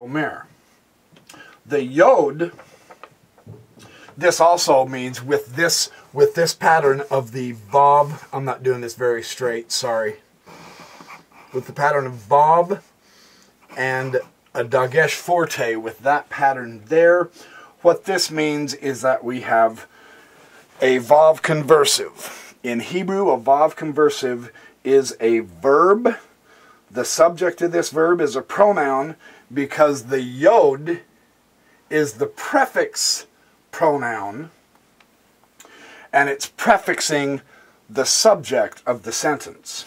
Omer. The Yod, this also means with this pattern of the Vav, I'm not doing this very straight, sorry. With the pattern of Vav and a Dagesh Forte with that pattern there, what this means is that we have a Vav conversive. In Hebrew, a Vav conversive is a verb. The subject of this verb is a pronoun because the Yod is the prefix pronoun, and it's prefixing the subject of the sentence.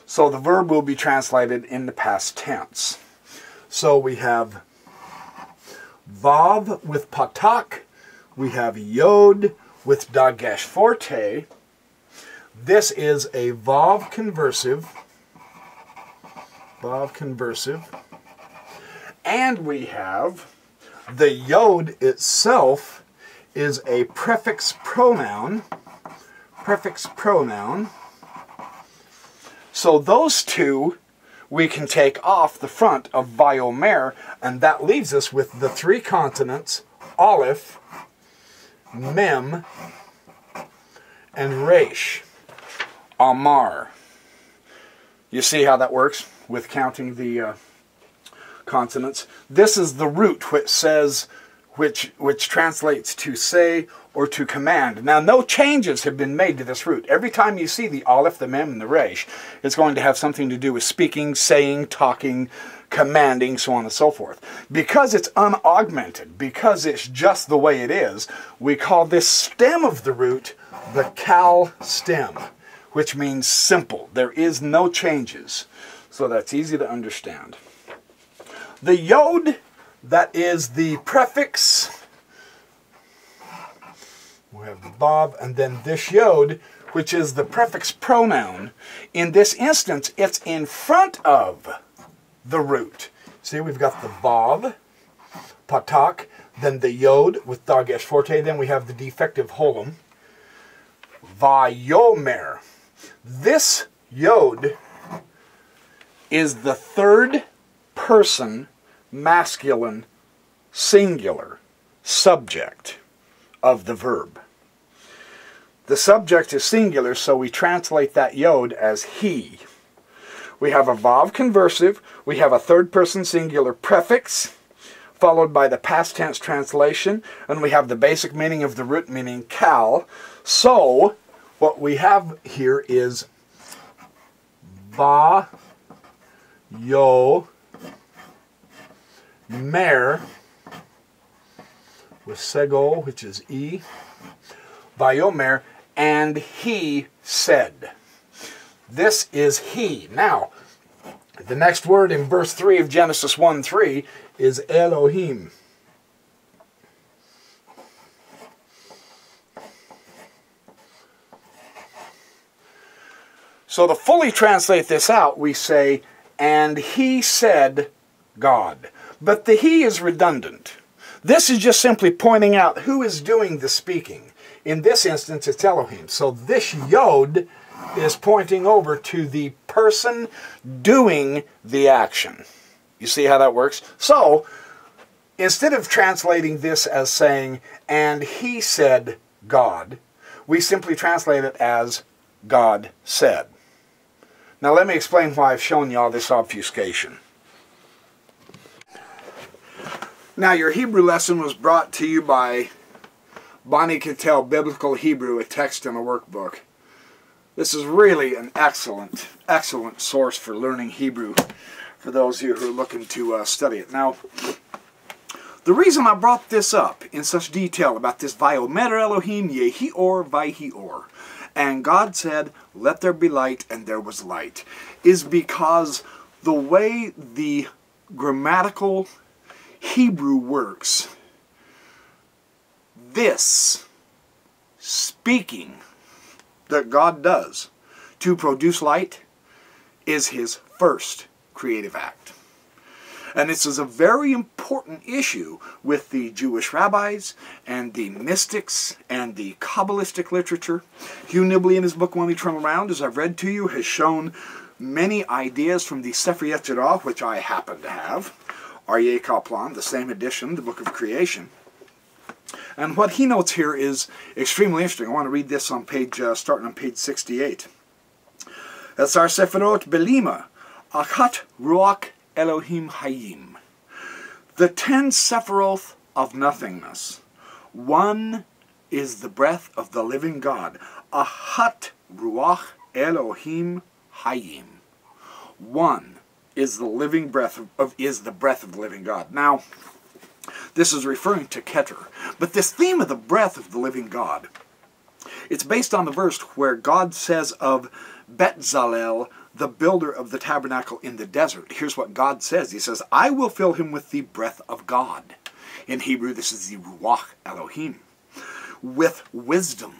So the verb will be translated in the past tense. So we have Vav with Patak, we have Yod with Dagesh Forte. This is a Vav conversive, and we have the Yod itself is a prefix pronoun. So those two we can take off the front of Vayomer, and that leaves us with the three consonants, Aleph, Mem, and Resh. Amar. You see how that works with counting the consonants? This is the root which says, which translates to say or to command. Now, no changes have been made to this root. Every time you see the Aleph, the Mem, and the Resh, it's going to have something to do with speaking, saying, talking, commanding, so on and so forth. Because it's unaugmented, because it's just the way it is, we call this stem of the root the Kal stem, which means simple. There is no changes. So that's easy to understand. The Yod, that is the prefix. We have the Vav, and then this Yod, which is the prefix pronoun. In this instance, it's in front of the root. See, we've got the Vav, Patak, then the Yod with Dagesh Forte, then we have the defective Holem, Vayomer. This Yod is the third person masculine singular subject of the verb. The subject is singular, so we translate that Yod as he. We have a Vav conversive, we have a third person singular prefix, followed by the past tense translation, and we have the basic meaning of the root, meaning Kal. So, what we have here is Va, Yo, Mer, with Sego, which is E, Vayomer, and he said. This is he. Now, the next word in verse 3 of Genesis 1:3 is Elohim. So to fully translate this out, we say, and he said God. But the he is redundant. This is just simply pointing out who is doing the speaking. In this instance, it's Elohim. So this Yod is pointing over to the person doing the action. You see how that works? So, instead of translating this as saying, and he said God, we simply translate it as God said. Now let me explain why I've shown you all this obfuscation. Now your Hebrew lesson was brought to you by Bonnie Cattell Biblical Hebrew, a text and a workbook. This is really an excellent, excellent source for learning Hebrew for those of you who are looking to study it. Now, the reason I brought this up in such detail about this Vayomer Elohim Yehi Or Vayhi Or, and God said, let there be light, and there was light, is because the way the grammatical Hebrew works, this speaking that God does to produce light is his first creative act. And this is a very important issue with the Jewish rabbis and the mystics and the Kabbalistic literature. Hugh Nibley in his book One Eternal Round, as I've read to you, has shown many ideas from the Sefer Yetzirah, which I happen to have, Aryeh Kaplan, the same edition, the Book of Creation. And what he notes here is extremely interesting. I want to read this on page, starting on page 68. Etzar Seferot Belima, Achat Ruach Elohim Hayim. The 10 Sephiroth of nothingness. One is the breath of the living God. Achat Ruach Elohim Hayim. One is the living breath is the breath of the living God. Now, this is referring to Keter. But this theme of the breath of the living God, it's based on the verse where God says of Betzalel, the builder of the tabernacle in the desert. Here's what God says. He says, I will fill him with the breath of God. In Hebrew, this is the Ruach Elohim. With wisdom,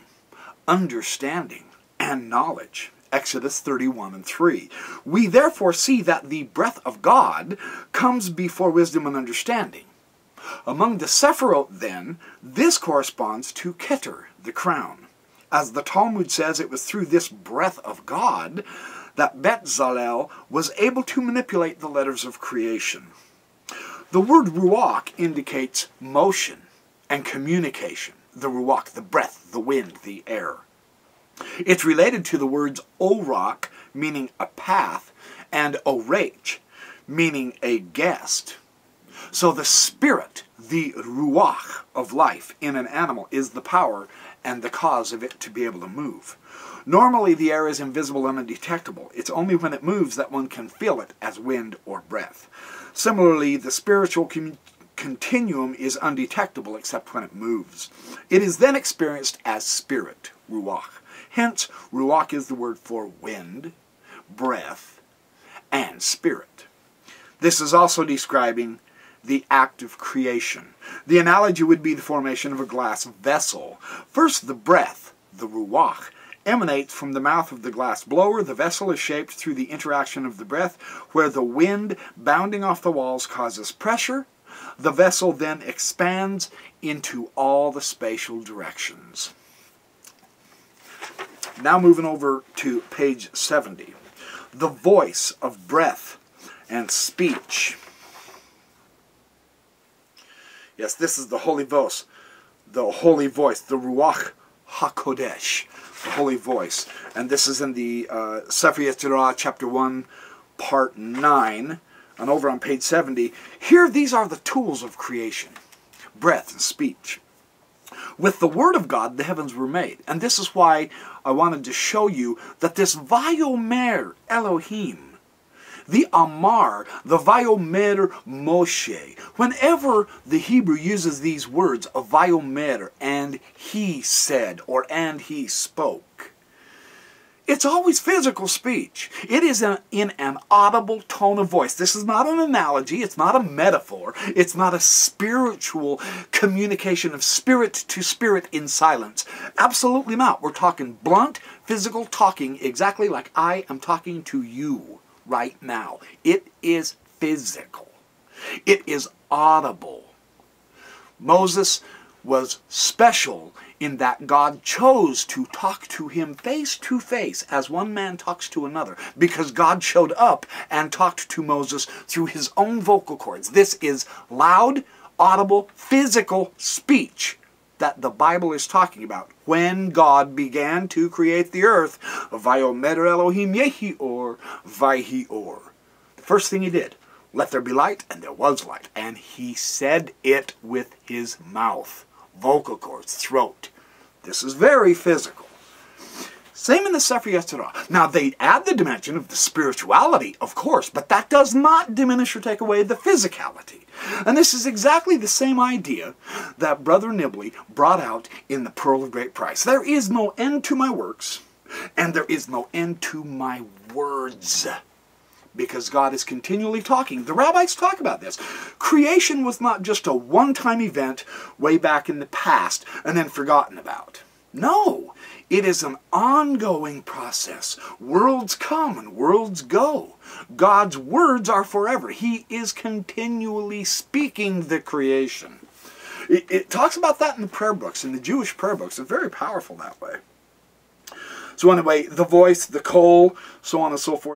understanding, and knowledge. Exodus 31:3. We therefore see that the breath of God comes before wisdom and understanding. Among the Sephiroth, then, this corresponds to Keter, the crown. As the Talmud says, it was through this breath of God that Betzalel was able to manipulate the letters of creation. The word Ruach indicates motion and communication. The Ruach, the breath, the wind, the air. It's related to the words Orak, meaning a path, and Orach, meaning a guest. So the spirit, the Ruach of life in an animal, is the power and the cause of it to be able to move. Normally the air is invisible and undetectable. It's only when it moves that one can feel it as wind or breath. Similarly, the spiritual continuum is undetectable except when it moves. It is then experienced as spirit, Ruach. Hence, Ruach is the word for wind, breath, and spirit. This is also describing the act of creation. The analogy would be the formation of a glass vessel. First, the breath, the Ruach, emanates from the mouth of the glass blower. The vessel is shaped through the interaction of the breath, where the wind bounding off the walls causes pressure. The vessel then expands into all the spatial directions. Now moving over to page 70. The voice of breath and speech. Yes, this is the holy voice, the Ruach HaKodesh, the holy voice. And this is in the Sefer Yetzirah, chapter 1, part 9, and over on page 70. Here, these are the tools of creation, breath and speech. With the word of God, the heavens were made. And this is why I wanted to show you that this Vayomer Elohim, the Amar, the Vayomer Moshe, whenever the Hebrew uses these words of Vayomer, and he said, or and he spoke, it's always physical speech. It is in an audible tone of voice. This is not an analogy. It's not a metaphor. It's not a spiritual communication of spirit to spirit in silence. Absolutely not. We're talking blunt, physical talking, exactly like I am talking to you right now. It is physical. It is audible. Moses was special in that God chose to talk to him face to face as one man talks to another, because God showed up and talked to Moses through his own vocal cords. This is loud, audible, physical speech that the Bible is talking about. When God began to create the earth, Vayomer Elohim Yehi Or, Vayhi Or. The first thing he did, let there be light, and there was light. And he said it with his mouth. Vocal cords, throat. This is very physical. Same in the Sefer Yetzirah. Now, they add the dimension of the spirituality, of course, but that does not diminish or take away the physicality. And this is exactly the same idea that Brother Nibley brought out in the Pearl of Great Price. There is no end to my works, and there is no end to my words, because God is continually talking. The rabbis talk about this. Creation was not just a one-time event way back in the past and then forgotten about. No, it is an ongoing process. Worlds come and worlds go. God's words are forever. He is continually speaking the creation. It talks about that in the prayer books, in the Jewish prayer books. It's very powerful that way. So anyway, the voice, the kol, so on and so forth.